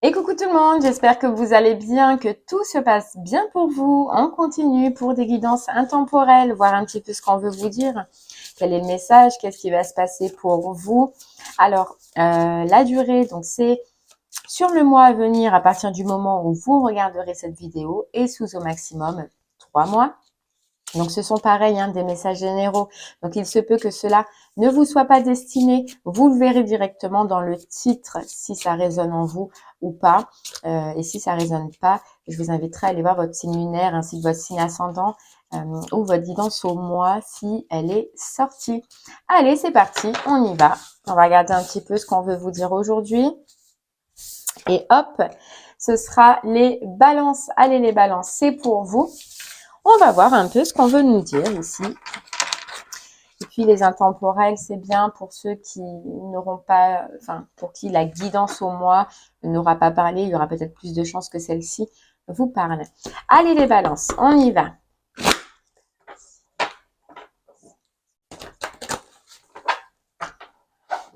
Et coucou tout le monde, j'espère que vous allez bien, que tout se passe bien pour vous. On continue pour des guidances intemporelles, voir un petit peu ce qu'on veut vous dire. Quel est le message? Qu'est-ce qui va se passer pour vous? Alors, la durée, donc c'est sur le mois à venir à partir du moment où vous regarderez cette vidéo et sous au maximum 3 mois. Donc, ce sont pareil, des messages généraux. Donc, il se peut que cela ne vous soit pas destiné. Vous le verrez directement dans le titre si ça résonne en vous ou pas. Et si ça résonne pas, je vous inviterai à aller voir votre signe lunaire ainsi que votre signe ascendant ou votre guidance au mois si elle est sortie. Allez, c'est parti, on y va. On va regarder un petit peu ce qu'on veut vous dire aujourd'hui. Et hop, ce sera les balances. Allez, les balances, c'est pour vous. On va voir un peu ce qu'on veut nous dire ici. Et puis les intemporels, c'est bien pour ceux qui n'auront pas, pour qui la guidance au mois n'aura pas parlé. Il y aura peut-être plus de chances que celle-ci vous parle. Allez les balances, on y va.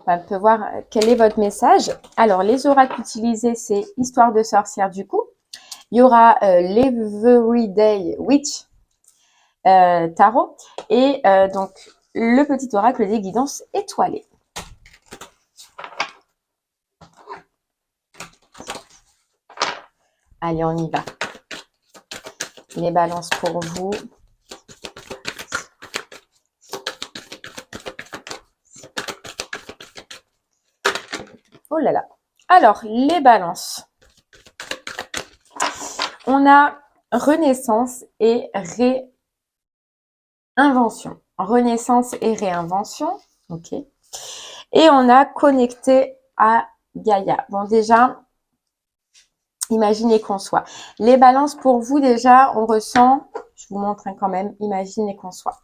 On peut voir quel est votre message. Alors les oracles utilisés, c'est Histoire de sorcière du coup. Il y aura l'Everyday Witch Tarot et donc le petit oracle des guidances étoilées. Allez, on y va. Les balances pour vous. Oh là là. Alors, les balances. On a renaissance et réinvention. Renaissance et réinvention. Ok. Et on a connecté à Gaïa. Bon, déjà, imaginez qu'on soit. Les balances pour vous, déjà, on ressent, je vous montre quand même, imaginez qu'on soit.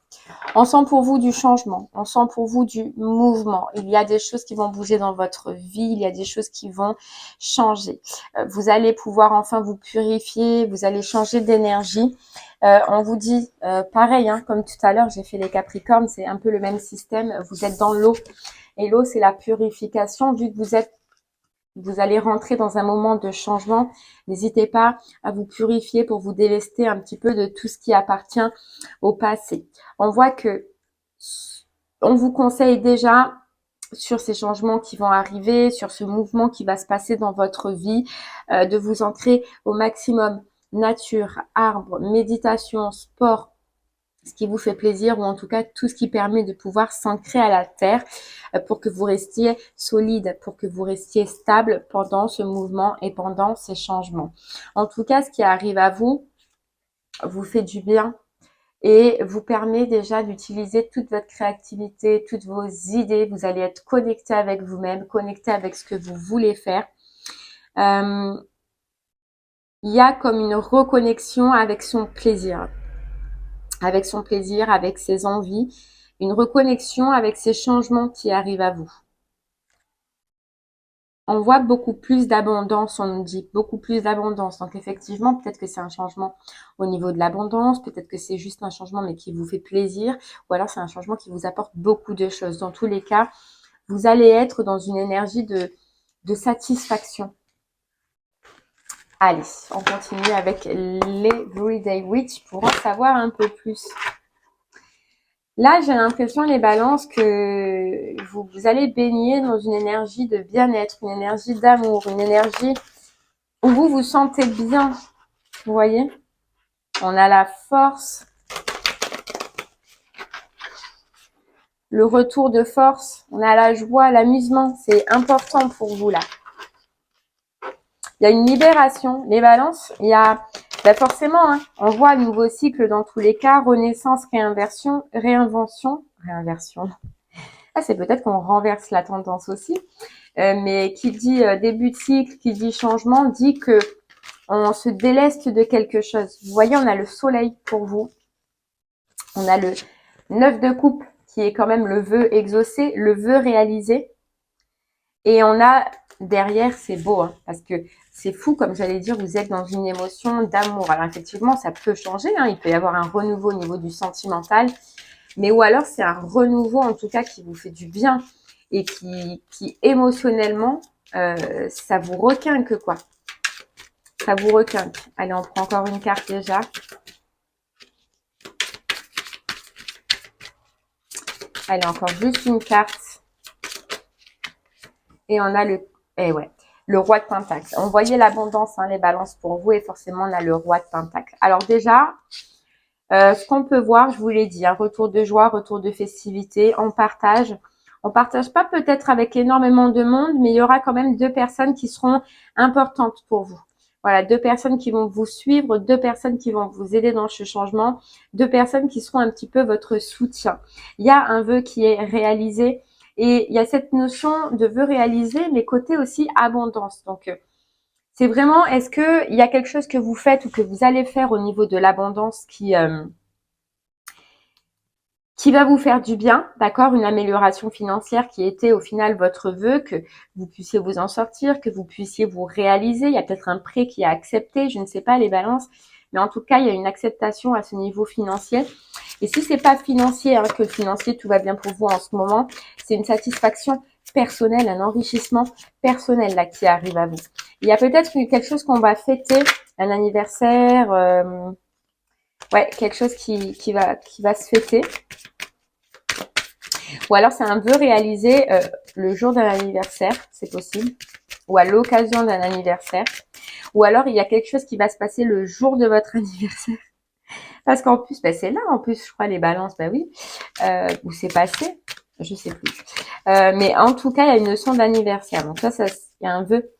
On sent pour vous du changement, on sent pour vous du mouvement. Il y a des choses qui vont bouger dans votre vie, il y a des choses qui vont changer. Vous allez pouvoir enfin vous purifier, vous allez changer d'énergie. On vous dit pareil, comme tout à l'heure, j'ai fait les Capricornes, c'est un peu le même système. Vous êtes dans l'eau et l'eau, c'est la purification. Vu que vous allez rentrer dans un moment de changement. N'hésitez pas à vous purifier pour vous délester un petit peu de tout ce qui appartient au passé. On voit que on vous conseille déjà sur ces changements qui vont arriver, sur ce mouvement qui va se passer dans votre vie, de vous ancrer au maximum nature, arbres, méditation, sport, ce qui vous fait plaisir ou en tout cas tout ce qui permet de pouvoir s'ancrer à la terre pour que vous restiez solide, pour que vous restiez stable pendant ce mouvement et pendant ces changements. En tout cas, ce qui arrive à vous fait du bien et vous permet déjà d'utiliser toute votre créativité, toutes vos idées. Vous allez être connecté avec vous-même, connecté avec ce que vous voulez faire. Il y a comme une reconnexion avec son plaisir. Avec ses envies, une reconnexion avec ces changements qui arrivent à vous. On voit beaucoup plus d'abondance, on nous dit beaucoup plus d'abondance. Donc effectivement, peut-être que c'est un changement au niveau de l'abondance, peut-être que c'est juste un changement mais qui vous fait plaisir, ou alors c'est un changement qui vous apporte beaucoup de choses. Dans tous les cas, vous allez être dans une énergie de satisfaction. Allez, on continue avec l'Everyday Witch pour en savoir un peu plus. Là, j'ai l'impression, les balances, que vous allez baigner dans une énergie de bien-être, une énergie d'amour, une énergie où vous vous sentez bien. Vous voyez? On a la force, le retour de force, on a la joie, l'amusement. C'est important pour vous, là. Il y a une libération. Les balances, il y a forcément, on voit un nouveau cycle dans tous les cas, renaissance, réinvention. Ah, c'est peut-être qu'on renverse la tendance aussi. Mais qui dit début de cycle, qui dit changement, dit que on se déleste de quelque chose. Vous voyez, on a le soleil pour vous. On a le 9 de coupe qui est quand même le vœu exaucé, le vœu réalisé. Et on a derrière, c'est beau, parce que c'est fou, comme j'allais dire, vous êtes dans une émotion d'amour. Alors effectivement, ça peut changer, il peut y avoir un renouveau au niveau du sentimental. Mais ou alors c'est un renouveau en tout cas qui vous fait du bien et qui émotionnellement, ça vous requinque quoi. Ça vous requinque. Allez, on prend encore une carte déjà. Allez, encore juste une carte. Et on a le roi de Pentacle. On voyait l'abondance, hein, les balances pour vous. Et forcément, on a le roi de Pentacle. Alors déjà, ce qu'on peut voir, je vous l'ai dit, un retour de joie, retour de festivité, on partage. On partage pas peut-être avec énormément de monde, mais il y aura quand même 2 personnes qui seront importantes pour vous. Voilà, 2 personnes qui vont vous suivre, 2 personnes qui vont vous aider dans ce changement, 2 personnes qui seront un petit peu votre soutien. Il y a un vœu qui est réalisé et il y a cette notion de vœu réalisé, mais côté aussi abondance. Donc, c'est vraiment, est-ce que il y a quelque chose que vous faites ou que vous allez faire au niveau de l'abondance qui va vous faire du bien, d'accord? Une amélioration financière qui était au final votre vœu, que vous puissiez vous en sortir, que vous puissiez vous réaliser. Il y a peut-être un prêt qui est accepté, je ne sais pas les balances, mais en tout cas, il y a une acceptation à ce niveau financier. Et si c'est pas financier, hein, que le financier, tout va bien pour vous en ce moment, c'est une satisfaction personnelle, un enrichissement personnel là qui arrive à vous. Il y a peut-être quelque chose qu'on va fêter, un anniversaire, ouais, quelque chose qui va se fêter. Ou alors c'est un vœu réalisé le jour d'un anniversaire, c'est possible. Ou à l'occasion d'un anniversaire. Ou alors il y a quelque chose qui va se passer le jour de votre anniversaire. Parce qu'en plus, bah, c'est là en plus, je crois, les balances, bah oui. Ou c'est passé, je sais plus. Mais en tout cas, il y a une notion d'anniversaire. Donc ça, il y a un vœu,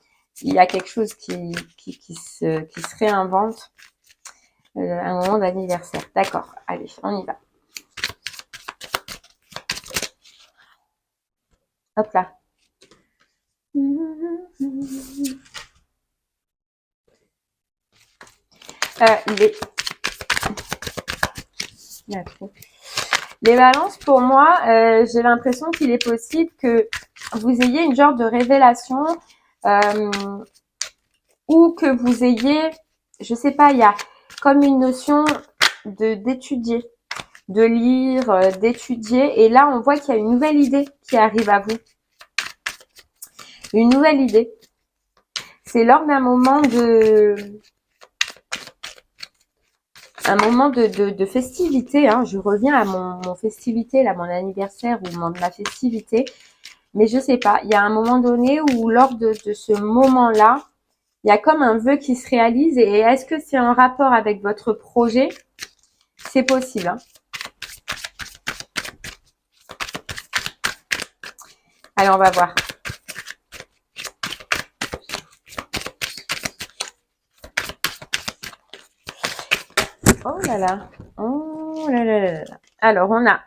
il y a quelque chose qui se réinvente. Un moment d'anniversaire. D'accord, allez, on y va. Hop là. Les balances, pour moi, j'ai l'impression qu'il est possible que vous ayez une genre de révélation ou que vous ayez, je sais pas, il y a comme une notion d'étudier, de lire, d'étudier. Et là, on voit qu'il y a une nouvelle idée qui arrive à vous. Une nouvelle idée. C'est lors d'un moment de festivité, hein. Je reviens à mon festivité, là, mon anniversaire ou ma festivité. Mais je sais pas, il y a un moment donné où lors de ce moment-là, il y a comme un vœu qui se réalise. Et est-ce que c'est en rapport avec votre projet? C'est possible, hein. Allez, on va voir. Oh là là. Oh là là là là. Alors, on a.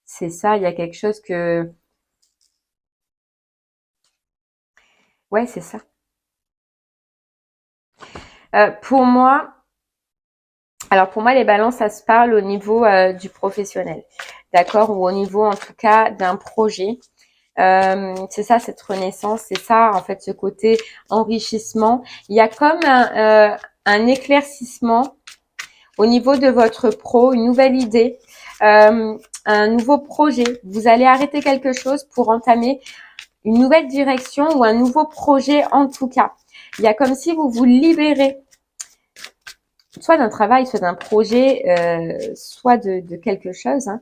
C'est ça, il y a quelque chose que... Ouais, c'est ça. Pour moi, alors pour moi, les balances, ça se parle au niveau du professionnel, d'accord? Ou au niveau, en tout cas, d'un projet. C'est ça, cette renaissance, c'est ça, en fait, ce côté enrichissement. Il y a comme un éclaircissement au niveau de votre pro, une nouvelle idée, un nouveau projet. Vous allez arrêter quelque chose pour entamer une nouvelle direction ou un nouveau projet en tout cas. Il y a comme si vous vous libérez soit d'un travail, soit d'un projet, soit de quelque chose. Hein.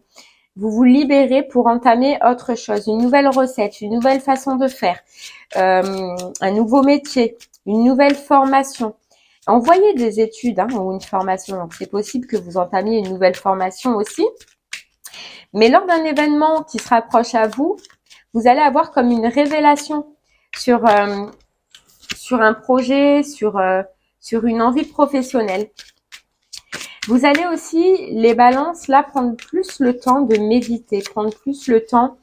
Vous vous libérez pour entamer autre chose, une nouvelle recette, une nouvelle façon de faire, un nouveau métier, une nouvelle formation. Envoyez des études hein, ou une formation. Donc, c'est possible que vous entamiez une nouvelle formation aussi. Mais lors d'un événement qui se rapproche à vous, vous allez avoir comme une révélation sur un projet, sur une envie professionnelle. Vous allez aussi, les balances, là, prendre plus le temps de méditer, prendre plus le temps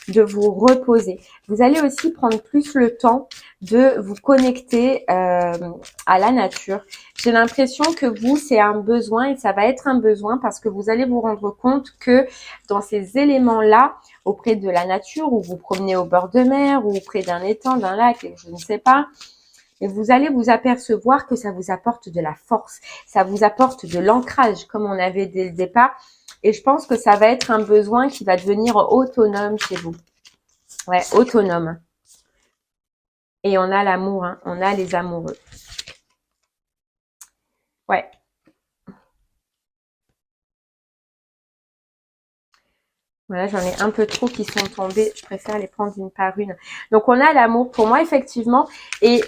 de vous reposer. Vous allez aussi prendre plus le temps de vous connecter à la nature. J'ai l'impression que vous, c'est un besoin et ça va être un besoin parce que vous allez vous rendre compte que dans ces éléments-là, auprès de la nature, où vous promenez au bord de mer ou auprès d'un étang, d'un lac, je ne sais pas, et vous allez vous apercevoir que ça vous apporte de la force, ça vous apporte de l'ancrage comme on avait dès le départ. Et je pense que ça va être un besoin qui va devenir autonome chez vous. Ouais, autonome. Et on a l'amour, hein, on a les amoureux. Ouais. Voilà, j'en ai un peu trop qui sont tombés. Je préfère les prendre une par une. Donc, on a l'amour pour moi, effectivement. Et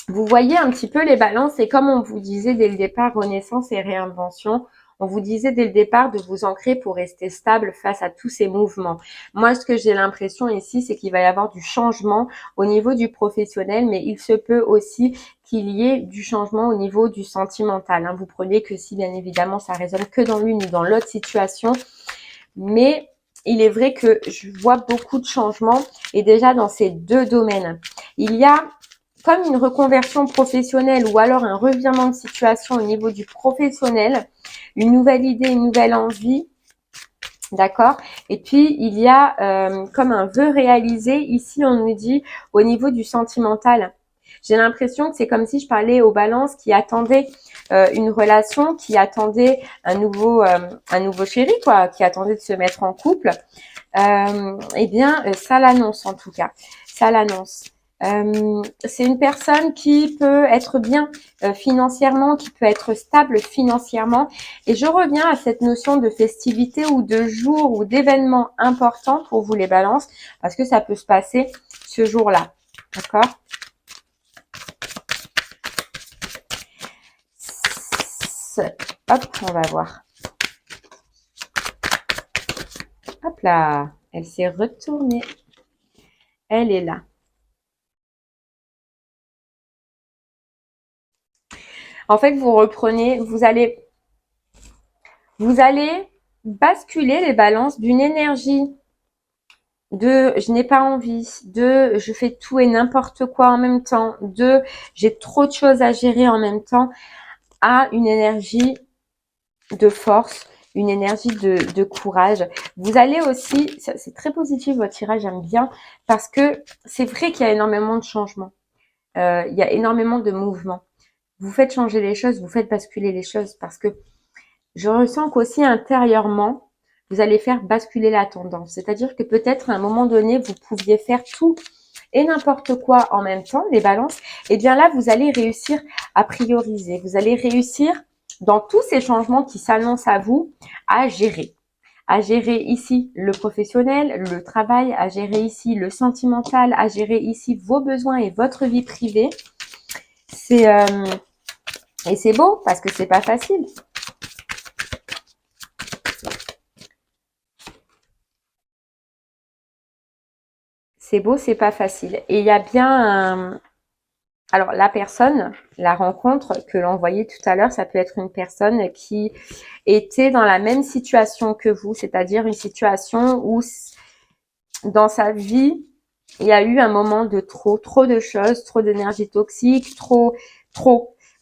vous voyez un petit peu les balances. Et comme on vous disait dès le départ, renaissance et réinvention, on vous disait dès le départ de vous ancrer pour rester stable face à tous ces mouvements. Moi, ce que j'ai l'impression ici, c'est qu'il va y avoir du changement au niveau du professionnel, mais il se peut aussi qu'il y ait du changement au niveau du sentimental. Hein. Vous prenez que si, bien évidemment, ça résonne que dans l'une ou dans l'autre situation. Mais il est vrai que je vois beaucoup de changements et déjà dans ces deux domaines. Il y a comme une reconversion professionnelle ou alors un revirement de situation au niveau du professionnel, une nouvelle idée, une nouvelle envie, d'accord. Et puis il y a comme un vœu réalisé, ici on nous dit au niveau du sentimental. J'ai l'impression que c'est comme si je parlais aux balances qui attendaient une relation, qui attendaient un nouveau chéri, quoi, qui attendait de se mettre en couple. Eh bien, ça l'annonce en tout cas. Ça l'annonce. C'est une personne qui peut être bien financièrement, qui peut être stable financièrement. Et je reviens à cette notion de festivité ou de jour ou d'événement important pour vous les balances, parce que ça peut se passer ce jour-là. D'accord ? Hop, on va voir. Hop là, elle s'est retournée. Elle est là. En fait, vous reprenez, vous allez basculer les balances d'une énergie de je n'ai pas envie, de je fais tout et n'importe quoi en même temps, de j'ai trop de choses à gérer en même temps, à une énergie de force, une énergie de courage. Vous allez aussi, c'est très positif votre tirage, j'aime bien, parce que c'est vrai qu'il y a énormément de changements, il y a énormément de mouvements. Vous faites changer les choses, vous faites basculer les choses, parce que je ressens qu'aussi intérieurement, vous allez faire basculer la tendance. C'est-à-dire que peut-être à un moment donné, vous pouviez faire tout et n'importe quoi en même temps, les balances. Et bien là, vous allez réussir à prioriser. Vous allez réussir, dans tous ces changements qui s'annoncent à vous, à gérer. À gérer ici le professionnel, le travail, à gérer ici le sentimental, à gérer ici vos besoins et votre vie privée. Et c'est beau parce que c'est pas facile. C'est beau, c'est pas facile. Et il y a bien alors la personne, la rencontre que l'on voyait tout à l'heure, ça peut être une personne qui était dans la même situation que vous, c'est-à-dire une situation où dans sa vie, il y a eu un moment de trop de choses, trop d'énergie toxique, trop.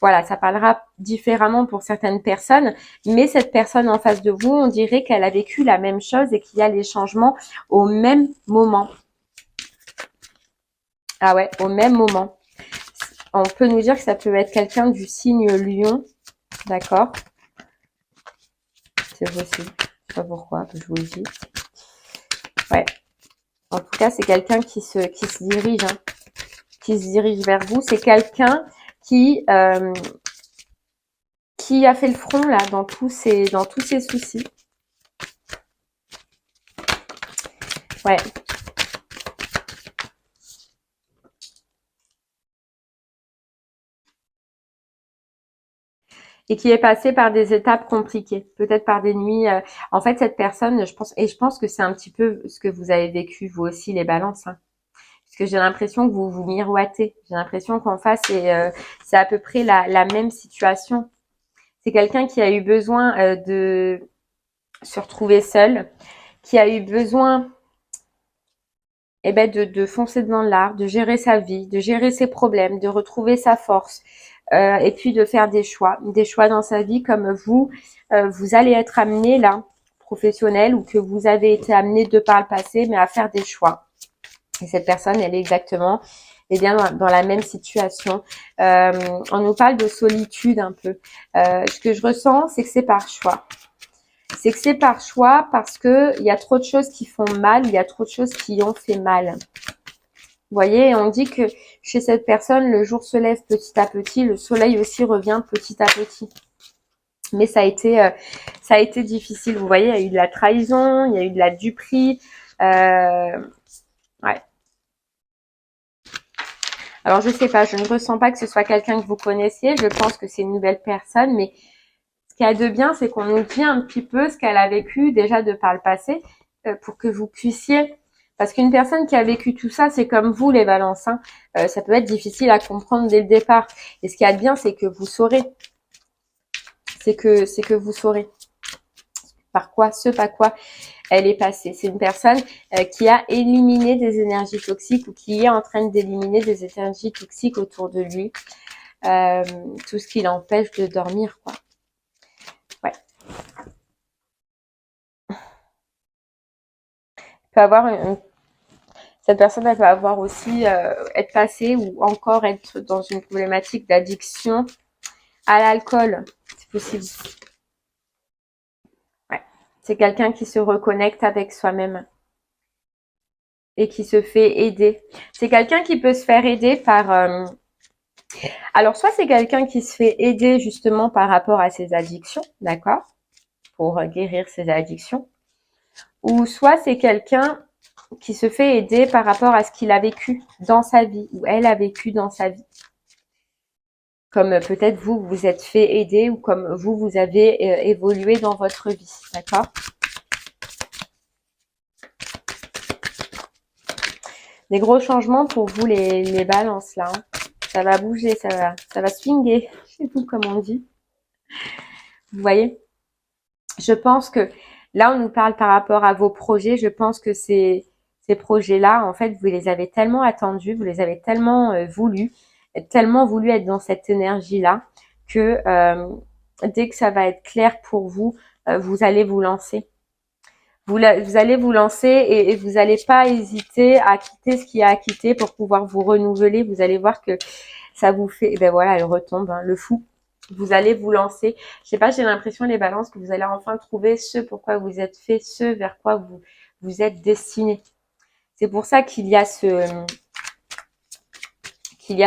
Voilà, ça parlera différemment pour certaines personnes, mais cette personne en face de vous, on dirait qu'elle a vécu la même chose et qu'il y a les changements au même moment. Ah ouais, au même moment. On peut nous dire que ça peut être quelqu'un du signe Lion, d'accord? C'est possible. Je sais pas pourquoi, je vous le dis. Ouais. En tout cas, c'est quelqu'un qui se dirige, hein, qui se dirige vers vous. C'est quelqu'un qui a fait le front là dans tous ses soucis. Ouais. Et qui est passé par des étapes compliquées, peut-être par des nuits. En fait, cette personne, je pense que c'est un petit peu ce que vous avez vécu vous aussi, les balances. Hein. Parce que j'ai l'impression que vous vous miroitez. J'ai l'impression qu'en face, c'est à peu près la même situation. C'est quelqu'un qui a eu besoin de se retrouver seul, qui a eu besoin de foncer dans l'art, de gérer sa vie, de gérer ses problèmes, de retrouver sa force, et puis de faire des choix dans sa vie comme vous, vous allez être amené là, professionnel, ou que vous avez été amené de par le passé, mais à faire des choix. Et cette personne, elle est exactement bien dans la même situation. On nous parle de solitude un peu. Ce que je ressens, c'est que c'est par choix. c'est que c'est par choix parce que il y a trop de choses qui font mal, il y a trop de choses qui ont fait mal. Vous voyez, on dit que chez cette personne, le jour se lève petit à petit, le soleil aussi revient petit à petit. Mais ça a été difficile. Vous voyez, il y a eu de la trahison, il y a eu de la duperie. Ouais. Alors, je sais pas, je ne ressens pas que ce soit quelqu'un que vous connaissiez. Je pense que c'est une nouvelle personne, mais ce qu'il y a de bien, c'est qu'on nous dit un petit peu ce qu'elle a vécu déjà de par le passé pour que vous puissiez... Parce qu'une personne qui a vécu tout ça, c'est comme vous les balances. Hein. Ça peut être difficile à comprendre dès le départ. Et ce qu'il y a de bien, c'est que vous saurez. C'est que vous saurez par quoi elle est passée. C'est une personne qui a éliminé des énergies toxiques ou qui est en train d'éliminer des énergies toxiques autour de lui. Tout ce qui l'empêche de dormir, quoi. Ouais. Peut avoir cette personne, elle peut avoir aussi être passée ou encore être dans une problématique d'addiction à l'alcool. C'est possible. Ouais. C'est quelqu'un qui se reconnecte avec soi-même et qui se fait aider. C'est quelqu'un qui peut se faire aider par... alors, soit c'est quelqu'un qui se fait aider justement par rapport à ses addictions, d'accord, pour guérir ses addictions. Ou soit c'est quelqu'un qui se fait aider par rapport à ce qu'il a vécu dans sa vie, ou elle a vécu dans sa vie. Comme peut-être vous vous êtes fait aider, ou comme vous avez évolué dans votre vie, d'accord? Des gros changements pour vous les balances là. Hein. Ça va bouger, ça va swinguer, chez vous comme on dit. Vous voyez? Je pense que là, on nous parle par rapport à vos projets. Je pense que ces projets-là, en fait, vous les avez tellement attendus, vous les avez tellement voulu être dans cette énergie-là que dès que ça va être clair pour vous, vous allez vous lancer. Vous allez vous lancer et vous n'allez pas hésiter à quitter ce qu'il y a à quitter pour pouvoir vous renouveler. Vous allez voir que ça vous fait, et ben voilà, elle retombe, hein, le fou. Vous allez vous lancer. Je sais pas, j'ai l'impression, les balances, que vous allez enfin trouver ce pourquoi vous êtes fait, ce vers quoi vous êtes destiné. C'est pour ça qu'il y a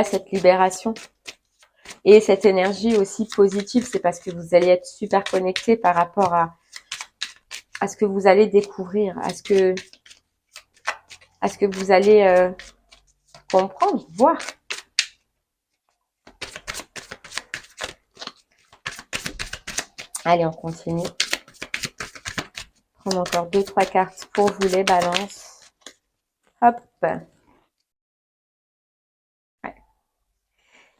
cette libération et cette énergie aussi positive. C'est parce que vous allez être super connecté par rapport à ce que vous allez découvrir, à ce que vous allez comprendre, voir. Allez, on continue. Prendre encore 2-3 cartes pour vous les balances. Hop. Ouais.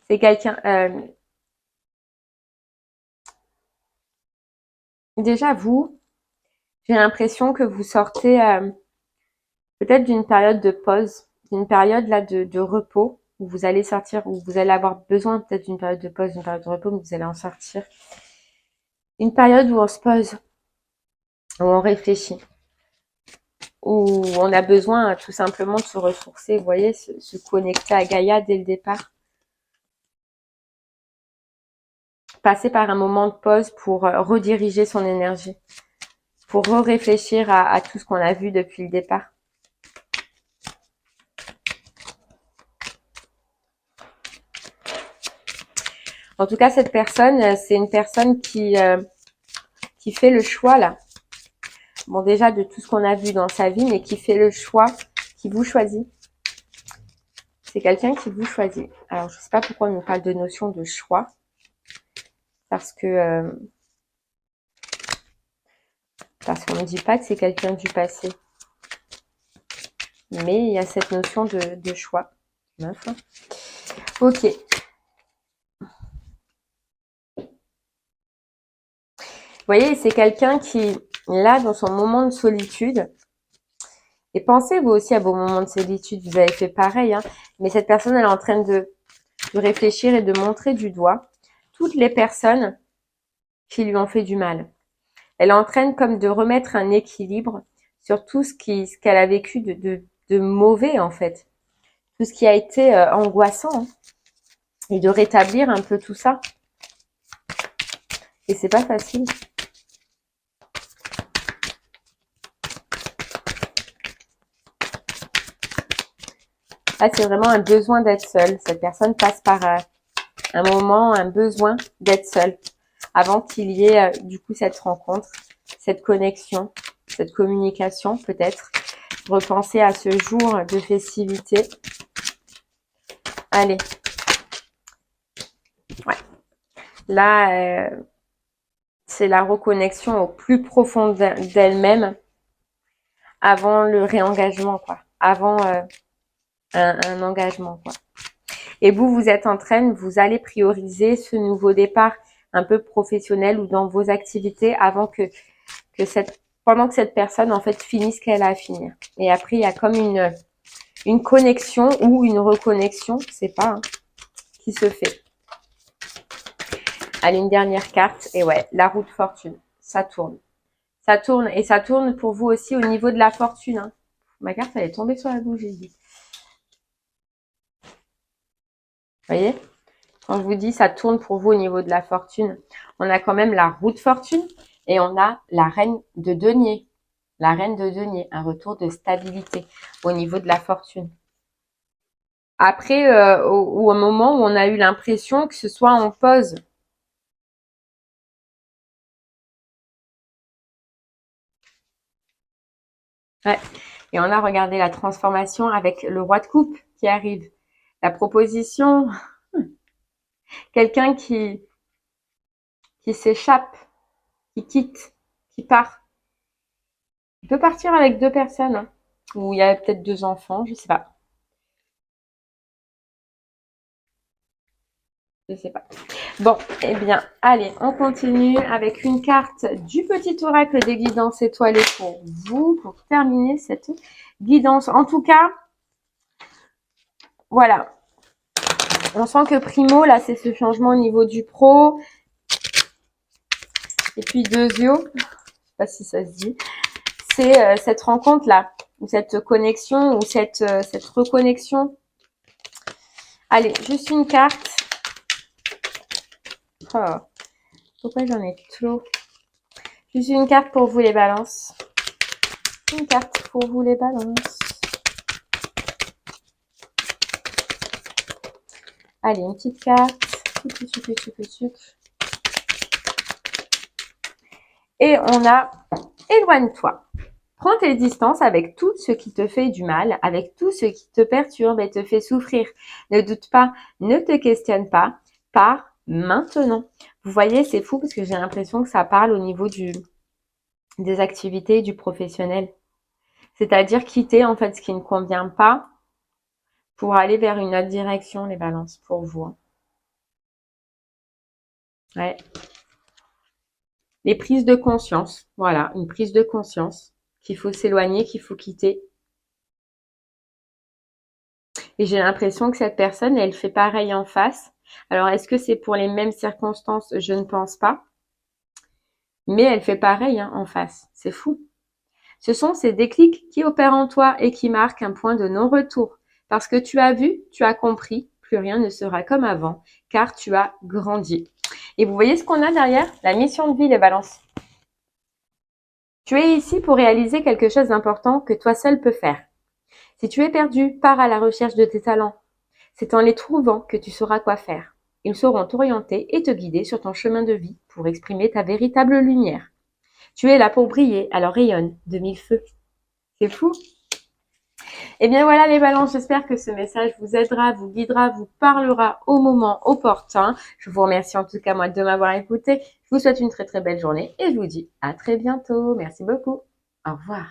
C'est quelqu'un... déjà, vous, j'ai l'impression que vous sortez peut-être d'une période de pause, d'une période là de repos, où vous allez sortir, où vous allez avoir besoin peut-être d'une période de pause, d'une période de repos, mais vous allez en sortir. Une période où on se pose, où on réfléchit, où on a besoin tout simplement de se ressourcer, vous voyez, se connecter à Gaïa dès le départ. Passer par un moment de pause pour rediriger son énergie, pour réfléchir à tout ce qu'on a vu depuis le départ. En tout cas, cette personne, c'est une personne qui fait le choix là. Bon, déjà de tout ce qu'on a vu dans sa vie, mais qui fait le choix, qui vous choisit. C'est quelqu'un qui vous choisit. Alors, je sais pas pourquoi on nous parle de notion de choix, parce qu'on ne dit pas que c'est quelqu'un du passé. Mais il y a cette notion de choix. Ok. Vous voyez, c'est quelqu'un qui, là, dans son moment de solitude, et pensez vous aussi à vos moments de solitude, vous avez fait pareil, hein, mais cette personne, elle est en train de réfléchir et de montrer du doigt toutes les personnes qui lui ont fait du mal. Elle est en train comme de remettre un équilibre sur tout ce qu'elle a vécu de mauvais, en fait. Tout ce qui a été angoissant, hein, et de rétablir un peu tout ça. Et c'est pas facile. Là, c'est vraiment un besoin d'être seul. Cette personne passe par un moment, un besoin d'être seul avant qu'il y ait du coup cette rencontre, cette connexion, cette communication peut-être. Repenser à ce jour de festivité. Allez. Ouais. Là, c'est la reconnexion au plus profond d'elle-même avant le réengagement, quoi. Avant un engagement, quoi. Et vous êtes en train, vous allez prioriser ce nouveau départ un peu professionnel ou dans vos activités avant pendant que cette personne, en fait, finisse ce qu'elle a à finir. Et après, il y a comme une connexion ou une reconnexion, je sais pas, hein, qui se fait. Allez, une dernière carte. Et ouais, la roue de fortune. Ça tourne. Ça tourne. Et ça tourne pour vous aussi au niveau de la fortune. Hein. Ma carte, elle est tombée sur la bougie. Vous voyez? Quand je vous dis ça tourne pour vous au niveau de la fortune, on a quand même la roue de fortune et on a la reine de denier. La reine de denier, un retour de stabilité au niveau de la fortune. Après, au moment où on a eu l'impression que ce soit en pause. Ouais. Et on a regardé la transformation avec le roi de coupe qui arrive. La proposition, quelqu'un qui s'échappe, qui quitte, qui part. Il peut partir avec 2 personnes, hein, ou il y a peut-être 2 enfants, je sais pas. Je sais pas. Bon, eh bien, allez, on continue avec une carte du petit oracle des guidances étoilées pour vous, pour terminer cette guidance. En tout cas, voilà. On sent que primo, là, c'est ce changement au niveau du pro. Et puis deuxio, je sais pas si ça se dit, c'est cette rencontre-là, ou cette connexion, ou cette reconnexion. Allez, juste une carte. Oh, pourquoi j'en ai trop? Juste une carte pour vous les balances. Une carte pour vous les balances. Allez, une petite carte. Et on a éloigne-toi. Prends tes distances avec tout ce qui te fait du mal, avec tout ce qui te perturbe et te fait souffrir. Ne doute pas, ne te questionne pas, pars maintenant. Vous voyez, c'est fou parce que j'ai l'impression que ça parle au niveau des activités du professionnel. C'est-à-dire quitter en fait ce qui ne convient pas pour aller vers une autre direction, les balances, pour vous. Ouais. Les prises de conscience, voilà, une prise de conscience qu'il faut s'éloigner, qu'il faut quitter. Et j'ai l'impression que cette personne, elle fait pareil en face. Alors, est-ce que c'est pour les mêmes circonstances? Je ne pense pas. Mais elle fait pareil hein, en face. C'est fou. Ce sont ces déclics qui opèrent en toi et qui marquent un point de non-retour. Parce que tu as vu, tu as compris, plus rien ne sera comme avant, car tu as grandi. Et vous voyez ce qu'on a derrière? La mission de vie, les balances. Tu es ici pour réaliser quelque chose d'important que toi seul peux faire. Si tu es perdu, pars à la recherche de tes talents. C'est en les trouvant que tu sauras quoi faire. Ils sauront t'orienter et te guider sur ton chemin de vie pour exprimer ta véritable lumière. Tu es là pour briller, alors rayonne de 1000 feux. C'est fou. Eh bien voilà les balances, j'espère que ce message vous aidera, vous guidera, vous parlera au moment opportun. Je vous remercie en tout cas moi de m'avoir écouté. Je vous souhaite une très très belle journée et je vous dis à très bientôt. Merci beaucoup. Au revoir.